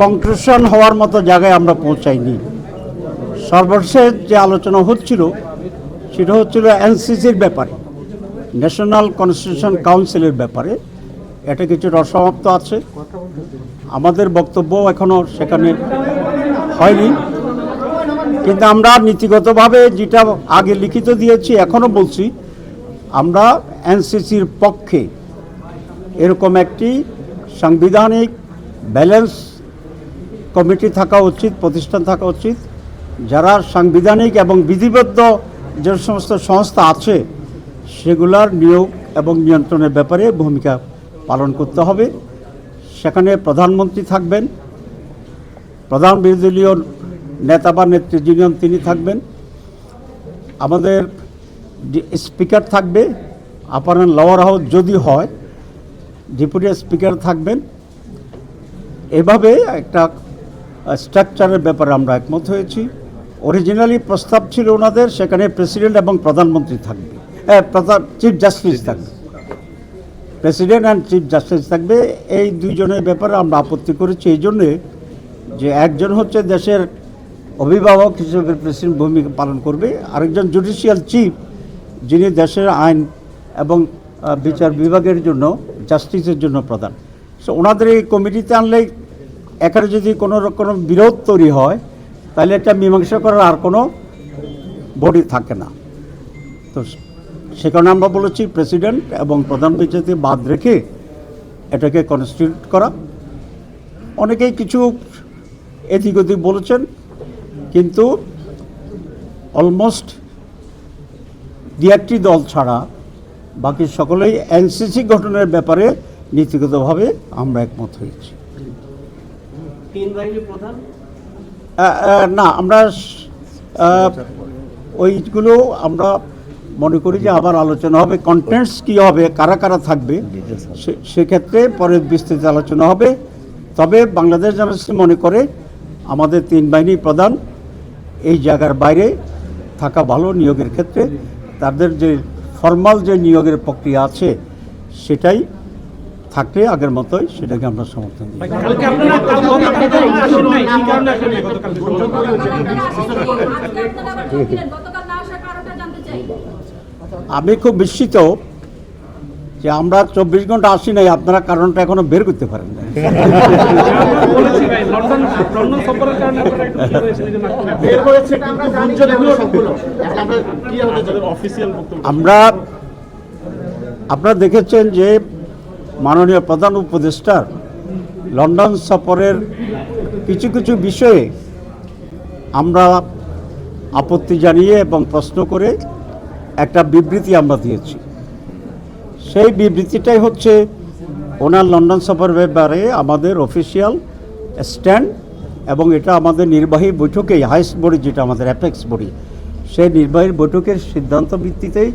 Conclusion হওয়ার মতো জায়গায় আমরা পৌঁছাইনি। সর্বশেষ যে আলোচনা হচ্ছিল সেটা হচ্ছিল এনসিসির ব্যাপারে, ন্যাশনাল কনস্টিটিউশন কাউন্সিলের ব্যাপারে। এটা কিছুটা অসমাপ্ত আছে, আমাদের বক্তব্য এখনও সেখানে হয়নি। কিন্তু আমরা নীতিগতভাবে যেটা আগে লিখিত দিয়েছি, এখনও বলছি, আমরা এনসিসির পক্ষে এরকম একটি সাংবিধানিক ব্যালেন্স কমিটি থাকা উচিত, প্রতিষ্ঠান থাকা উচিত, যারা সাংবিধানিক এবং বিধিবদ্ধ যে সমস্ত সংস্থা আছে সেগুলার নিয়োগ এবং নিয়ন্ত্রণের ব্যাপারে ভূমিকা পালন করতে হবে। সেখানে প্রধানমন্ত্রী থাকবেন, প্রধান বিরোধী দলীয় নেতা বা নেত্রী যিনি তিনি থাকবেন, আমাদের স্পিকার থাকবে, আপার অ্যান্ড লোয়ার হাউস যদি হয় ডেপুটি স্পিকার থাকবেন। এভাবে একটা স্ট্রাকচারের ব্যাপারে আমরা একমত হয়েছি। অরিজিনালি প্রস্তাব ছিল ওনাদের, সেখানে প্রেসিডেন্ট এবং প্রধানমন্ত্রী থাকবে, চিফ জাস্টিস থাকবে, প্রেসিডেন্ট অ্যান্ড চিফ জাস্টিস থাকবে। এই দুইজনের ব্যাপারে আমরা আপত্তি করেছি এই জন্যে যে একজন হচ্ছে দেশের অভিভাবক হিসেবে প্রেসিডেন্ট ভূমিকা পালন করবে, আরেকজন জুডিশিয়াল চিফ যিনি দেশের আইন এবং বিচার বিভাগের জন্য, জাস্টিসের জন্য প্রধান। সো ওনাদের এই কমিটিতে আনলে এখানে যদি কোনো রকম বিরোধ তৈরি হয় তাহলে একটা মীমাংসা করার আর কোনো বডি থাকে না। তো সে কারণে আমরা বলেছি প্রেসিডেন্ট এবং প্রধান বিচারপতি বাদ রেখে এটাকে কনস্টিটিউট করা। অনেকেই কিছু এদিক ওদিক বলেছেন, কিন্তু অলমোস্ট একটি দল ছাড়া বাকি সকলেই এনসিসি গঠনের ব্যাপারে নীতিগতভাবে আমরা একমত হয়েছি। না, আমরা ওইগুলো আমরা মনে করি যে আবার আলোচনা হবে, কন্টেন্টস কী হবে, কারা কারা থাকবে সেক্ষেত্রে পরে বিস্তৃত আলোচনা হবে। তবে বাংলাদেশ জামায়াত মনে করে আমাদের তিন বাহিনী প্রধান এই জায়গার বাইরে থাকা ভালো নিয়োগের ক্ষেত্রে। তাদের যে ফর্মাল যে নিয়োগের প্রক্রিয়া আছে সেটাই থাকলে আগের মতোই সেটাকে আমরা সমর্থন দিই। আমি খুব বিস্মিত যে আমরা 24 ঘন্টা আসি নাই, আপনারা কারণটা এখনো বের করতে পারেন না। আমরা আপনারা দেখেছেন যে মাননীয় প্রধান উপদেষ্টার লন্ডন সফরের কিছু কিছু বিষয়ে আমরা আপত্তি জানিয়ে এবং প্রশ্ন করে একটা বিবৃতি আমরা দিয়েছি। সেই বিবৃতিটাই হচ্ছে ওনার লন্ডন সফর ব্যাপারে আমাদের অফিসিয়াল স্ট্যান্ড, এবং এটা আমাদের নির্বাহী বৈঠকেই, হাইস্ট বডি যেটা আমাদের অ্যাপেক্স বডি, সেই নির্বাহী বৈঠকের সিদ্ধান্ত ভিত্তিতেই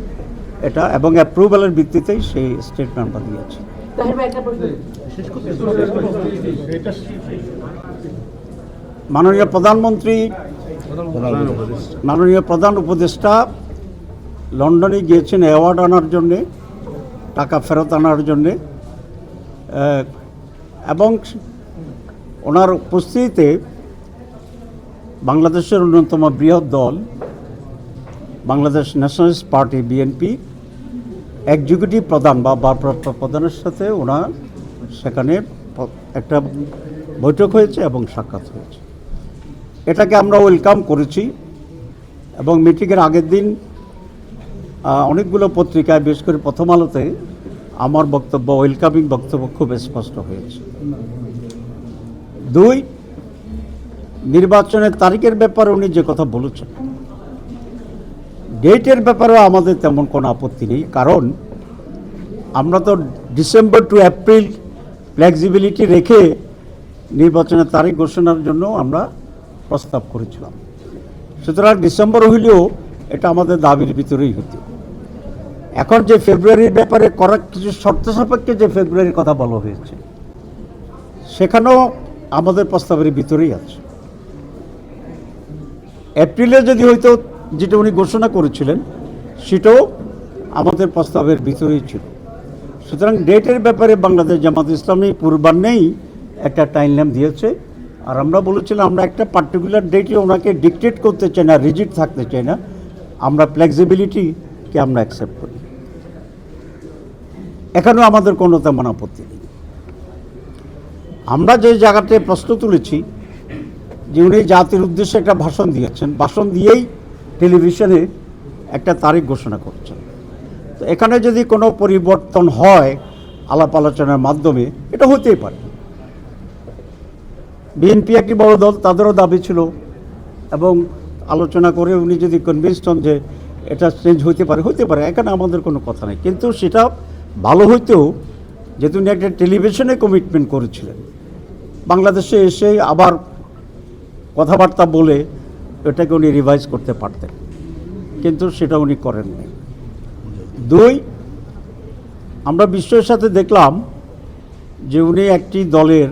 এটা এবং অ্যাপ্রুভালের ভিত্তিতেই সেই স্টেটমেন্ট আমরা দিয়েছি। মাননীয় প্রধানমন্ত্রী, মাননীয় প্রধান উপদেষ্টা লন্ডনে গিয়েছেন অ্যাওয়ার্ড আনার জন্যে, টাকা ফেরত আনার জন্যে, এবং ওনার উপস্থিতিতে বাংলাদেশের অন্যতম বৃহৎ দল Bangladesh nationalist party BNP executive প্রধান বা ভারপ্রাপ্ত প্রধানের সাথে ওনার সেখানে একটা বৈঠক হয়েছে এবং সাক্ষাৎ হয়েছে। এটাকে আমরা ওয়েলকাম করেছি, এবং মিটিংয়ের আগের দিন অনেকগুলো পত্রিকায়, বিশেষ করে প্রথম আলোতে আমার বক্তব্য, ওয়েলকামিং বক্তব্য খুব স্পষ্ট হয়েছে। 2, নির্বাচনের তারিখের ব্যাপারে উনি যে কথা বলেছেন, ডেটের ব্যাপারেও আমাদের তেমন কোনো আপত্তি নেই, কারণ আমরা তো ডিসেম্বর টু এপ্রিল ফ্লেক্সিবিলিটি রেখে নির্বাচনের তারিখ ঘোষণার জন্য আমরা প্রস্তাব করেছিলাম। সুতরাং ডিসেম্বর হইলেও এটা আমাদের দাবির ভিতরেই হতো। এখন যে ফেব্রুয়ারির ব্যাপারে করার কিছু শর্ত সাপেক্ষে যে ফেব্রুয়ারির কথা বলা হয়েছে সেখানেও আমাদের প্রস্তাবের ভিতরেই আছে। এপ্রিলে যদি হয়তো যেটা উনি ঘোষণা করেছিলেন সেটাও আমাদের প্রস্তাবের ভিতরেই ছিল। সুতরাং ডেটের ব্যাপারে বাংলাদেশ জামাত ইসলামী পূর্বাহ্নেই একটা টাইমলাইন দিয়েছে, আর আমরা বলেছিলাম আমরা একটা পার্টিকুলার ডেটে ওনাকে ডিকটেট করতে চাই না, রিজিড থাকতে চাই না, আমরা ফ্লেক্সিবিলিটিকে আমরা অ্যাকসেপ্ট করি। এখানেও আমাদের কোনো তেমন আপত্তি নেই। আমরা যে জায়গাতে প্রশ্ন তুলেছি যে উনি জাতির উদ্দেশ্যে একটা ভাষণ দিয়েছেন, ভাষণ দিয়েই টেলিভিশনে একটা তারিখ ঘোষণা করছেন। তো এখানে যদি কোনো পরিবর্তন হয় আলাপ আলোচনার মাধ্যমে, এটা হতেই পারে। বিএনপি একটি বড় দল, তাদেরও দাবি ছিল, এবং আলোচনা করে উনি যদি কনভিন্সড হন যে এটা চেঞ্জ হতে পারে, এখানে আমাদের কোনো কথা নেই। কিন্তু সেটা ভালো হইতেও, যেহেতু উনি একটা টেলিভিশনে কমিটমেন্ট করেছিলেন, বাংলাদেশে এসে আবার কথাবার্তা বলে এটাকে উনি রিভাইজ করতে পারতেন, কিন্তু সেটা উনি করেননি। 2, আমরা বিশ্বের সাথে দেখলাম যে উনি একটি দলের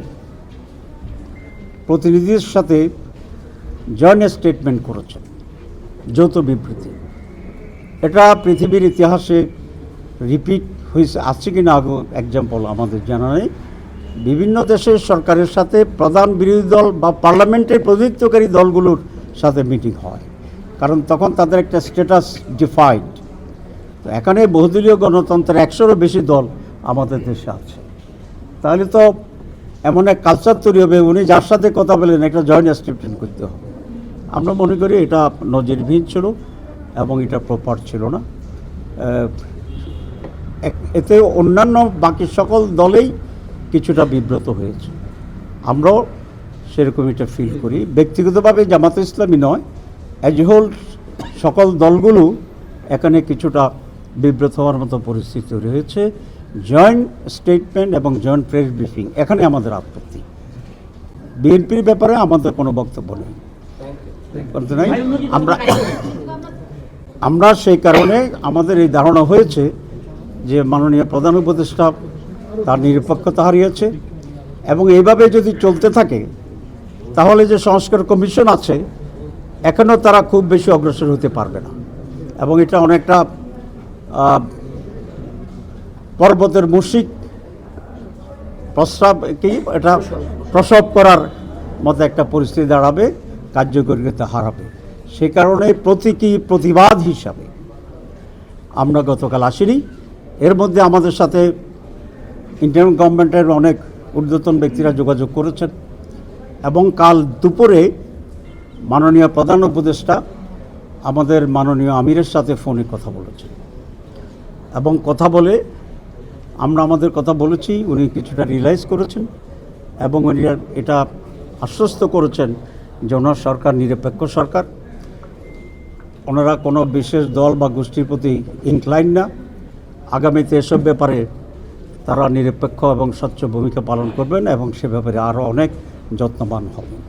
প্রতিনিধির সাথে জয়েন্ট স্টেটমেন্ট করেছেন, যৌথ বিবৃতি। এটা পৃথিবীর ইতিহাসে রিপিট হয়েছে, আছে কি না এক্সাম্পল আমাদের জানা নেই। বিভিন্ন দেশের সরকারের সাথে প্রধান বিরোধী দল বা পার্লামেন্টের প্রতিনিধিত্বকারী দলগুলোর সাথে মিটিং হয়, কারণ তখন তাদের একটা স্ট্যাটাস ডিফাইন্ড। তো এখানে বহুদলীয় গণতন্ত্রের 100-এরও বেশি দল আমাদের দেশে আছে। তাহলে তো এমন এক কালচার তৈরি হবে, উনি যার সাথে কথা বলেন একটা জয়েন্ট স্টেটমেন্ট করতে হবে। আমরা মনে করি এটা নজিরবিহীন ছিল এবং এটা প্রপার ছিল না। এতে অন্যান্য বাকি সকল দলেই কিছুটা বিব্রত হয়েছে, আমরাও সেরকম এটা ফিল করি। ব্যক্তিগতভাবে জামাতে ইসলামী নয়, অ্যাজ এ হোল সকল দলগুলো এখানে কিছুটা বিব্রত হওয়ার মতো পরিস্থিতি তৈরি হয়েছে। জয়েন্ট স্টেটমেন্ট এবং জয়েন্ট প্রেস ব্রিফিং, এখানে আমাদের আপত্তি। বিএনপির ব্যাপারে আমাদের কোনো বক্তব্য নেই, আমরা সেই কারণে আমাদের এই ধারণা হয়েছে যে মাননীয় প্রধান উপদেষ্টা তার নিরপেক্ষতা হারিয়েছে, এবং এইভাবে যদি চলতে থাকে তাহলে যে সংস্কার কমিশন আছে এখনও তারা খুব বেশি অগ্রসর হতে পারবে না, এবং এটা অনেকটা পর্বতের মুশিক এটা প্রসব করার মতো একটা পরিস্থিতি দাঁড়াবে, কার্যকরিতা হারাবে। সে কারণে প্রতিবাদ হিসাবে আমরা গতকাল আসিনি। এর মধ্যে আমাদের সাথে ইন্টারিম গভর্নমেন্টের অনেক ঊর্ধ্বতন ব্যক্তিরা যোগাযোগ করেছেন, এবং কাল দুপুরে মাননীয় প্রধান উপদেষ্টা আমাদের মাননীয় আমিরের সাথে ফোনে কথা বলেছেন, এবং কথা বলে আমরা আমাদের কথা বলেছি, উনি কিছুটা রিয়েলাইজ করেছেন, এবং উনি এটা আশ্বস্ত করেছেন যে ওনার সরকার নিরপেক্ষ সরকার, ওনারা কোনো বিশেষ দল বা গোষ্ঠীর প্রতি ইনক্লাইন না। আগামীতে এসব ব্যাপারে তারা নিরপেক্ষ এবং স্বচ্ছ ভূমিকা পালন করবেন, এবং সে ব্যাপারে আরও অনেক যত্নবান হবেন।